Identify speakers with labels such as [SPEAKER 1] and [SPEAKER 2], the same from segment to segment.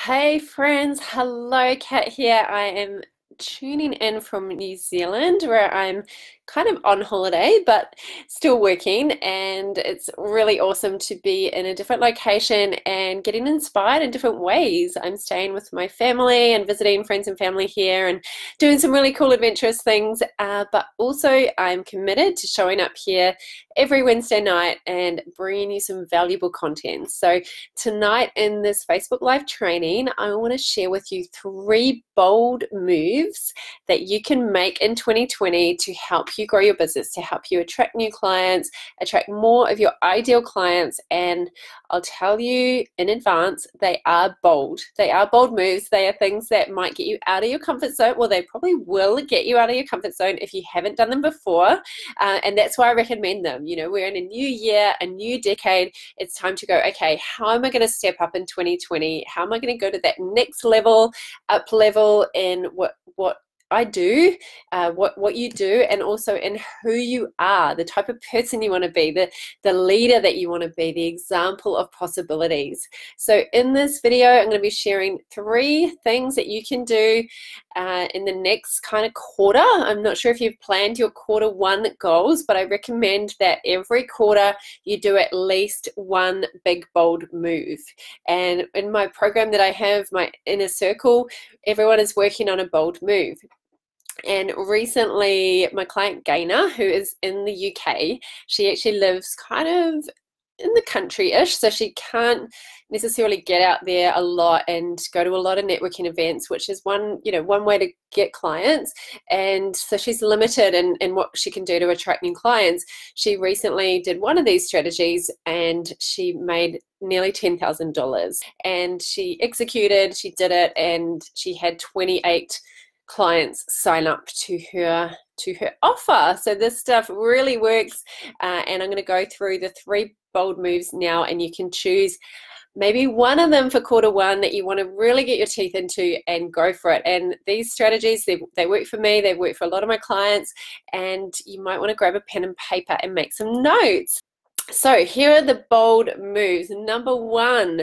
[SPEAKER 1] Hey friends, hello, Kat here. I am tuning in from New Zealand where I'm kind of on holiday but still working, and it's really awesome to be in a different location and getting inspired in different ways. I'm staying with my family and visiting friends and family here and doing some really cool adventurous things, but also I'm committed to showing up here every Wednesday night and bringing you some valuable content. So tonight in this Facebook Live training, I want to share with you 3 bold moves that you can make in 2020 to help you grow your business, to help you attract new clients, attract more of your ideal clients. And I'll tell you in advance, they are bold. They are bold moves. They are things that might get you out of your comfort zone. Well, they probably will get you out of your comfort zone if you haven't done them before. And that's why I recommend them. You know, we're in a new year, a new decade. It's time to go, okay, how am I going to step up in 2020? How am I going to go to that next level, up level in what I do, what you do, and also in who you are, the type of person you want to be, the leader that you want to be, the example of possibilities. So in this video, I'm going to be sharing 3 things that you can do in the next kind of quarter. I'm not sure if you've planned your Q1 goals, but I recommend that every quarter you do at least one big, bold move. And in my program that I have, my inner circle, everyone is working on a bold move. And recently, my client Gaina, who is in the UK, she actually lives kind of in the country-ish, so she can't necessarily get out there a lot and go to a lot of networking events, which is one way to get clients. And so she's limited in what she can do to attract new clients. She recently did one of these strategies and she made nearly $10,000, and she executed, she did it, and she had 28 clients sign up to her offer. So this stuff really works, and I'm going to go through the 3 bold moves now, and you can choose maybe one of them for Q1 that you want to really get your teeth into and go for it. And these strategies, they work for me, they work for a lot of my clients, and you might want to grab a pen and paper and make some notes. So here are the bold moves. Number 1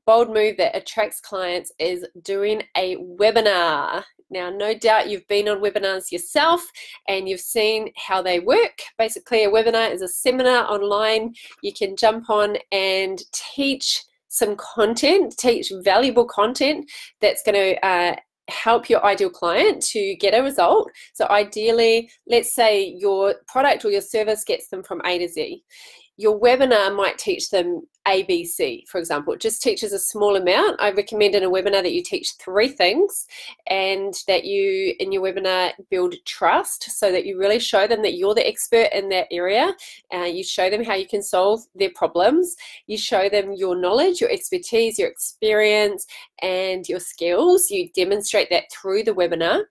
[SPEAKER 1] bold move that attracts clients is doing a webinar. Now, no doubt you've been on webinars yourself and you've seen how they work. Basically, a webinar is a seminar online. You can jump on and teach some content, teach valuable content that's going to help your ideal client to get a result. So ideally, let's say your product or your service gets them from A to Z. Your webinar might teach them ABC, for example. It just teaches a small amount. I recommend in a webinar that you teach 3 things, and that you, in your webinar, build trust so that you really show them that you're the expert in that area. You show them how you can solve their problems. You show them your knowledge, your expertise, your experience, and your skills. You demonstrate that through the webinar.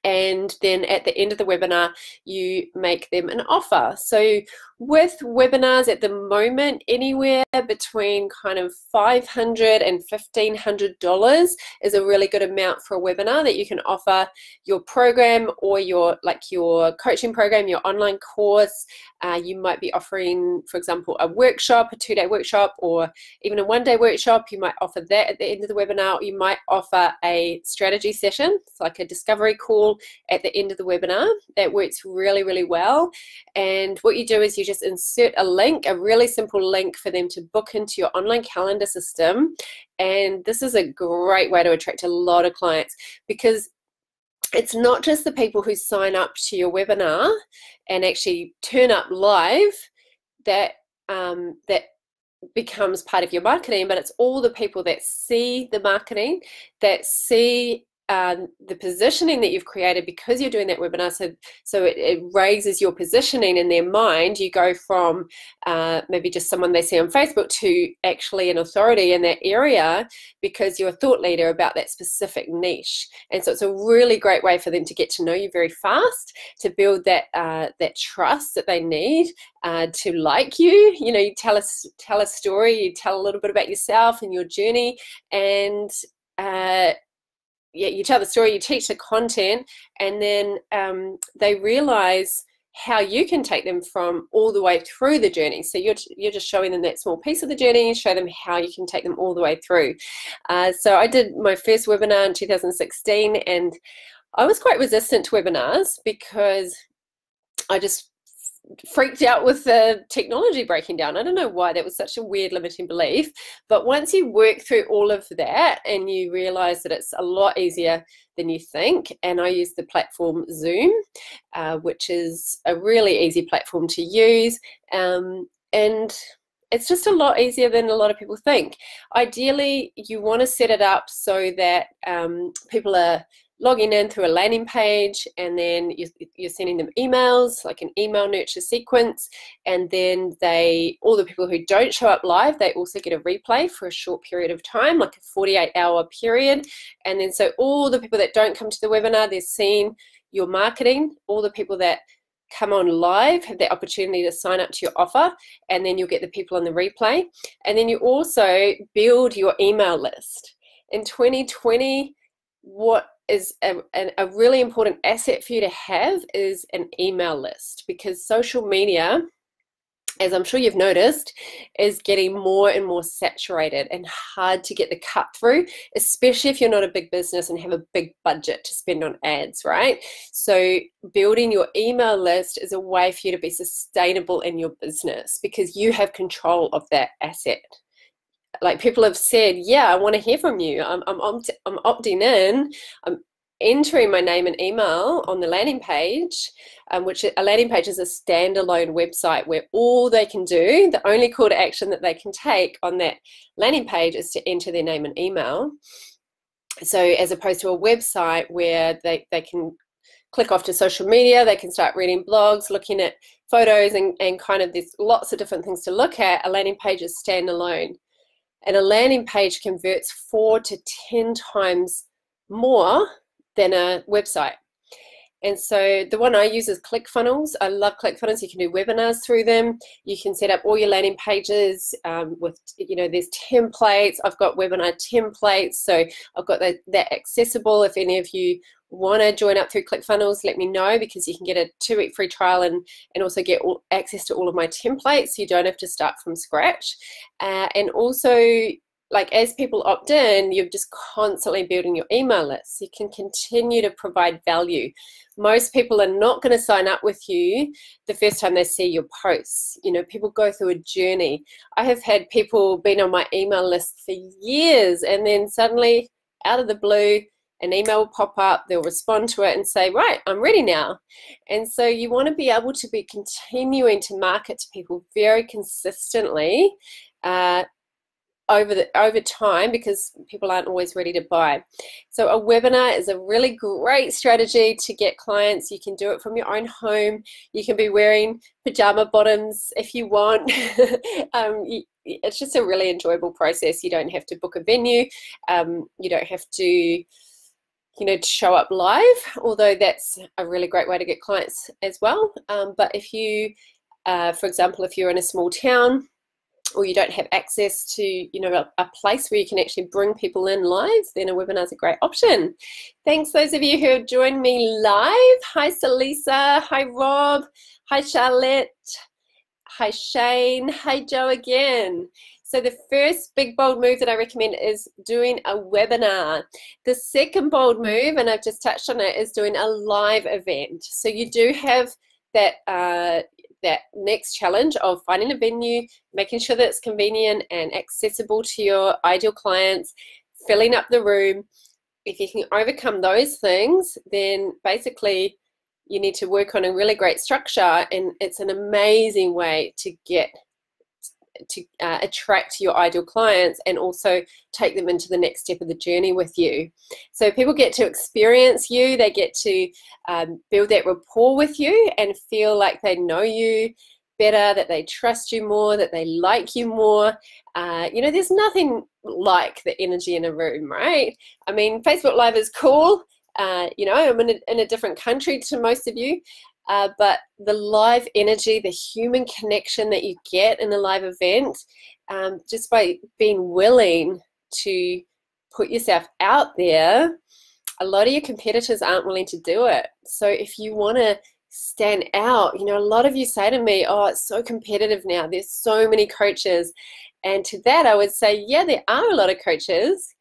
[SPEAKER 1] And then at the end of the webinar, you make them an offer. So with webinars at the moment, anywhere between kind of $500 and $1,500 is a really good amount for a webinar that you can offer your program or your coaching program, your online course. You might be offering, for example, a workshop, a 2-day workshop, or even a 1-day workshop. You might offer that at the end of the webinar. You might offer a strategy session, it's like a discovery call at the end of the webinar. That works really, really well. And what you do is you just insert a link, a really simple link for them to book into your online calendar system. And this is a great way to attract a lot of clients, because it's not just the people who sign up to your webinar and actually turn up live that becomes part of your marketing, but it's all the people that see the marketing, that see the positioning that you've created because you're doing that webinar. So it raises your positioning in their mind. You go from maybe just someone they see on Facebook to actually an authority in that area because you're a thought leader about that specific niche. And so it's a really great way for them to get to know you very fast, to build that that trust that they need to like you. You know, you tell a story, you tell a little bit about yourself and your journey, and you tell the story, you teach the content, and then they realize how you can take them from all the way through the journey. So you're just showing them that small piece of the journey, show them how you can take them all the way through. So I did my first webinar in 2016, and I was quite resistant to webinars because I just freaked out with the technology breaking down. I don't know why. That was such a weird limiting belief. But once you work through all of that and you realize that it's a lot easier than you think, and I use the platform Zoom, which is a really easy platform to use, and it's just a lot easier than a lot of people think. Ideally, you want to set it up so that people are logging in through a landing page, and then you're sending them emails, like an email nurture sequence, and then all the people who don't show up live, they also get a replay for a short period of time, like a 48-hour period. And then so all the people that don't come to the webinar, they're seeing your marketing. All the people that come on live have the opportunity to sign up to your offer, and then you'll get the people on the replay. And then you also build your email list. In 2020, what is a really important asset for you to have is an email list, because social media, as I'm sure you've noticed, is getting more and more saturated and hard to get the cut through, especially if you're not a big business and have a big budget to spend on ads, right? So building your email list is a way for you to be sustainable in your business, because you have control of that asset. Like, people have said, yeah, I want to hear from you. I'm opting in. I'm entering my name and email on the landing page, which a landing page is a standalone website where all they can do, the only call to action that they can take on that landing page is to enter their name and email. So as opposed to a website where they can click off to social media, they can start reading blogs, looking at photos, and kind of there's lots of different things to look at. A landing page is standalone. And a landing page converts 4 to 10 times more than a website. And so the one I use is ClickFunnels. I love ClickFunnels. You can do webinars through them. You can set up all your landing pages with, there's templates. I've got webinar templates. So I've got that accessible. If any of you want to join up through ClickFunnels, let me know, because you can get a 2-week free trial and also get access to all of my templates. You don't have to start from scratch. And also, like, as people opt in, you're just constantly building your email list. So you can continue to provide value. Most people are not going to sign up with you the first time they see your posts. People go through a journey. I have had people been on my email list for years, and then suddenly, out of the blue, an email will pop up, they'll respond to it and say, right, I'm ready now. And so you want to be able to be continuing to market to people very consistently over time, because people aren't always ready to buy. So a webinar is a really great strategy to get clients. You can do it from your own home. You can be wearing pajama bottoms if you want. It's just a really enjoyable process. You don't have to book a venue. You don't have to show up live, although that's a really great way to get clients as well. But if you, for example, if you're in a small town, or you don't have access to, a place where you can actually bring people in live, then a webinar is a great option. Thanks those of you who have joined me live. Hi, Salisa. Hi, Rob. Hi, Charlotte. Hi, Shane. Hi, Joe again. So the first big bold move that I recommend is doing a webinar. The second bold move, and I've just touched on it, is doing a live event. So you do have that next challenge of finding a venue, making sure that it's convenient and accessible to your ideal clients, filling up the room. If you can overcome those things, then basically you need to work on a really great structure, and it's an amazing way to attract your ideal clients and also take them into the next step of the journey with you. So people get to experience you, they get to build that rapport with you and feel like they know you better, that they trust you more, that they like you more. There's nothing like the energy in a room, right? I mean, Facebook Live is cool. I'm in a different country to most of you. But the live energy, the human connection that you get in a live event, just by being willing to put yourself out there, a lot of your competitors aren't willing to do it. So if you want to stand out. You know, a lot of you say to me, oh, it's so competitive now. There's so many coaches. And to that, I would say, yeah, there are a lot of coaches.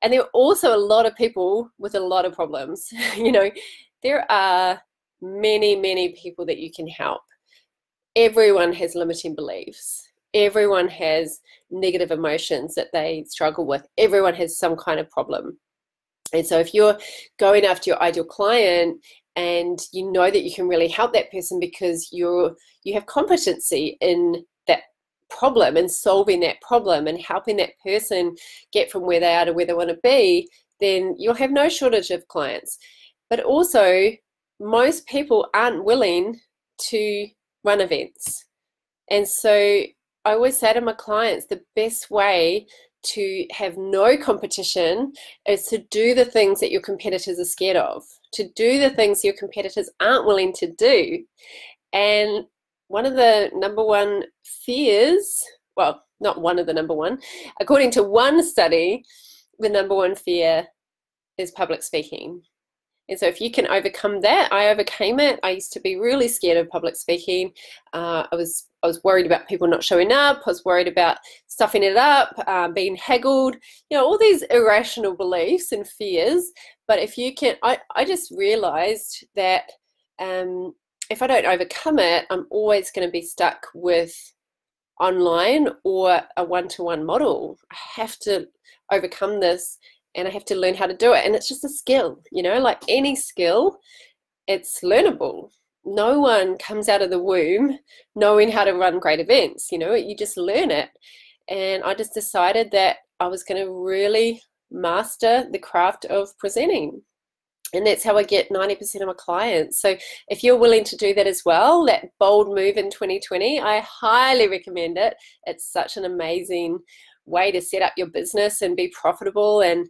[SPEAKER 1] And there are also a lot of people with a lot of problems. You know, there are many, many people that you can help. Everyone has limiting beliefs. Everyone has negative emotions that they struggle with. Everyone has some kind of problem. And so if you're going after your ideal client and you know that you can really help that person because you have competency in that problem and solving that problem and helping that person get from where they are to where they want to be, then you'll have no shortage of clients. But also, most people aren't willing to run events. And so I always say to my clients, the best way to have no competition is to do the things that your competitors are scared of, to do the things your competitors aren't willing to do. And one of the number one fears, well, not one of the number one, according to one study, the number one fear is public speaking. And so if you can overcome that, I overcame it. I used to be really scared of public speaking. I was worried about people not showing up. I was worried about stuffing it up, being haggled, you know, all these irrational beliefs and fears. But if you can, I just realized that if I don't overcome it, I'm always going to be stuck with online or a one-to-one model. I have to overcome this. And I have to learn how to do it. And it's just a skill, you know, like any skill, it's learnable. No one comes out of the womb knowing how to run great events, you know, you just learn it. And I just decided that I was going to really master the craft of presenting. And that's how I get 90% of my clients. So if you're willing to do that as well, that bold move in 2020, I highly recommend it. It's such an amazing way to set up your business and be profitable and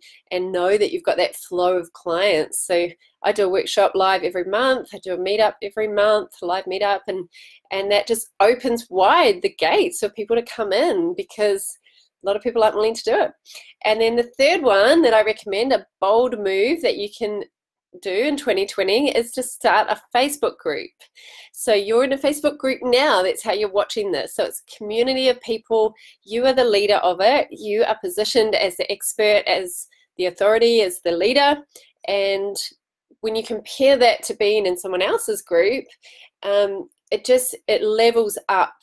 [SPEAKER 1] know that you've got that flow of clients. So I do a workshop live every month. I do a meetup every month, live meetup, and that just opens wide the gates for people to come in because a lot of people aren't willing to do it. And then the third one that I recommend, a bold move that you can do in 2020 is to start a Facebook group. So you're in a Facebook group now. That's how you're watching this. So it's a community of people. You are the leader of it. You are positioned as the expert, as the authority, as the leader. And when you compare that to being in someone else's group, it levels up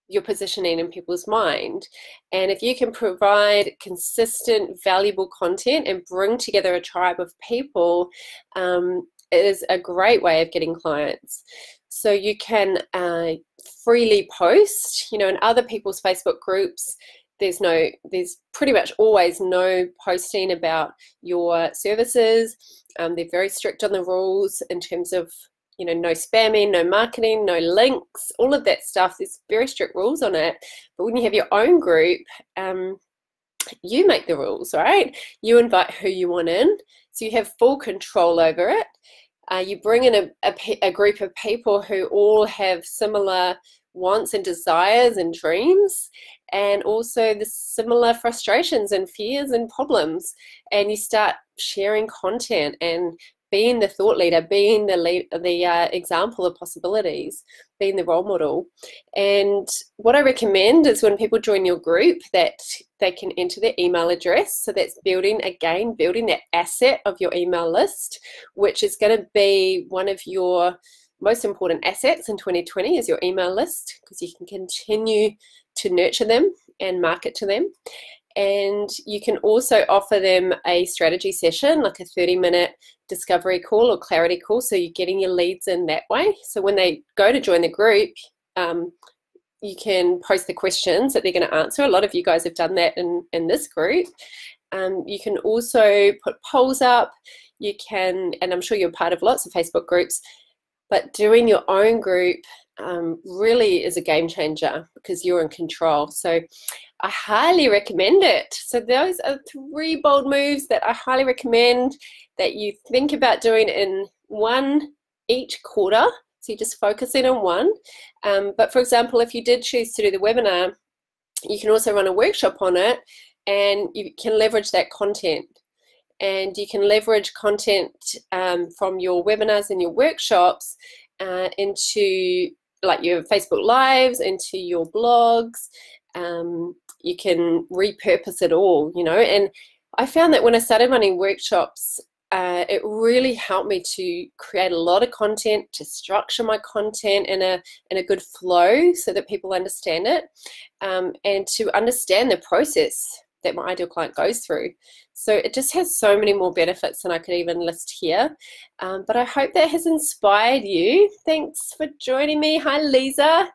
[SPEAKER 1] your positioning in people's mind. And if you can provide consistent, valuable content and bring together a tribe of people, it is a great way of getting clients. So you can freely post, you know, in other people's Facebook groups, there's pretty much always no posting about your services. They're very strict on the rules in terms of, you know, no spamming, no marketing, no links, all of that stuff. There's very strict rules on it. But when you have your own group, you make the rules, right? You invite who you want in. So you have full control over it. You bring in a group of people who all have similar wants and desires and dreams, and also the similar frustrations and fears and problems. And you start sharing content and being the thought leader, being the example of possibilities, being the role model. And what I recommend is when people join your group that they can enter their email address. So that's building that asset of your email list, which is going to be one of your most important assets in 2020 is your email list, because you can continue to nurture them and market to them. And you can also offer them a strategy session, like a 30-minute discovery call or clarity call. So you're getting your leads in that way. So when they go to join the group, you can post the questions that they're going to answer. A lot of you guys have done that in this group. You can also put polls up. You can, and I'm sure you're part of lots of Facebook groups, but doing your own group really is a game changer because you're in control. So I highly recommend it. So those are 3 bold moves that I highly recommend that you think about doing in one each quarter. So you just focus in on one. But for example, if you did choose to do the webinar, you can also run a workshop on it, and you can leverage that content. And you can leverage content from your webinars and your workshops into like your Facebook Lives, into your blogs. You can repurpose it all, you know. And I found that when I started running workshops, it really helped me to create a lot of content, to structure my content in a good flow so that people understand it, and to understand the process that my ideal client goes through. So it just has so many more benefits than I could even list here. But I hope that has inspired you. Thanks for joining me. Hi, Lisa.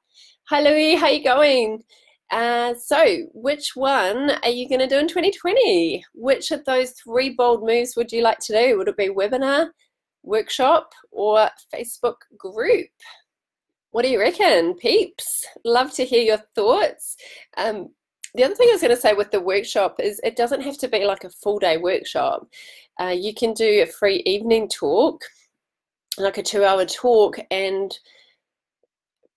[SPEAKER 1] Hi, Louie. How you going? So which one are you going to do in 2020? Which of those 3 bold moves would you like to do? Would it be webinar, workshop, or Facebook group? What do you reckon, peeps? Love to hear your thoughts. The other thing I was going to say with the workshop is it doesn't have to be like a full day workshop. You can do a free evening talk, like a 2-hour talk, and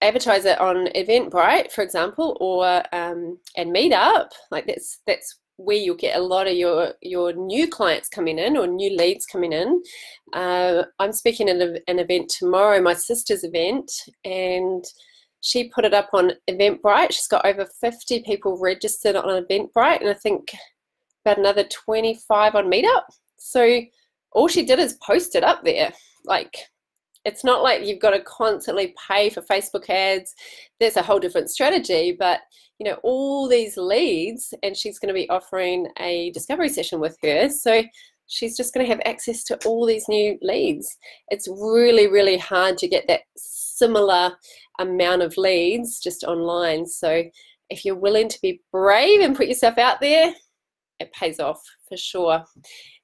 [SPEAKER 1] advertise it on Eventbrite, for example, or and Meetup. Like that's where you'll get a lot of your new clients coming in, or new leads coming in. I'm speaking at an event tomorrow, my sister's event, and she put it up on Eventbrite. She's got over 50 people registered on Eventbrite, and I think about another 25 on Meetup. So all she did is post it up there. Like, it's not like you've got to constantly pay for Facebook ads. There's a whole different strategy, but you know, all these leads, and she's going to be offering a discovery session with her. So she's just going to have access to all these new leads. It's really, really hard to get that similar amount of leads just online. So if you're willing to be brave and put yourself out there, it pays off for sure.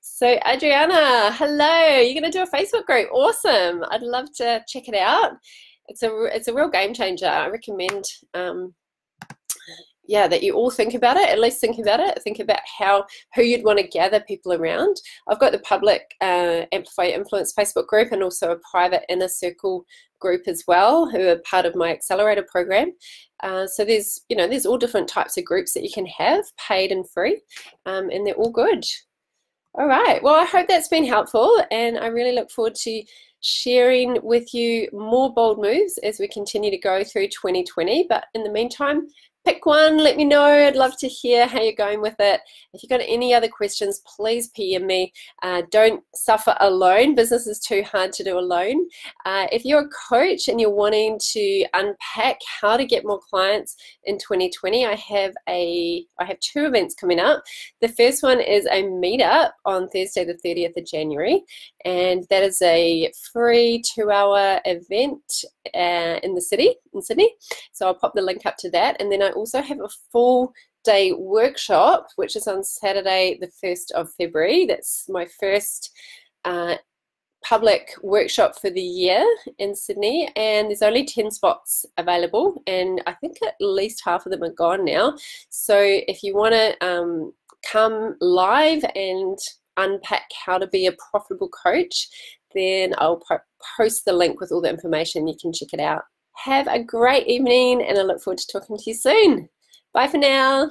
[SPEAKER 1] So Adriana, hello, you're going to do a Facebook group. Awesome. I'd love to check it out. It's a real game changer. I recommend yeah, that you all think about it, at least think about it. Think about who you'd want to gather people around. I've got the public Amplify Influence Facebook group, and also a private inner circle group as well, who are part of my accelerator program. So there's all different types of groups that you can have, paid and free, and they're all good. All right, well, I hope that's been helpful, and I really look forward to sharing with you more bold moves as we continue to go through 2020. But in the meantime, pick one, let me know. I'd love to hear how you're going with it. If you've got any other questions, please PM me. Don't suffer alone. Business is too hard to do alone. If you're a coach and you're wanting to unpack how to get more clients in 2020, I have 2 events coming up. The first one is a meetup on Thursday, the 30th of January, and that is a free 2-hour event in Sydney. So I'll pop the link up to that, and then I also have a full day workshop, which is on Saturday the 1st of February. That's my first public workshop for the year in Sydney, and there's only 10 spots available, and I think at least half of them are gone now. So if you want to come live and unpack how to be a profitable coach, then I'll post the link with all the information. You can check it out. Have a great evening, and I look forward to talking to you soon. Bye for now.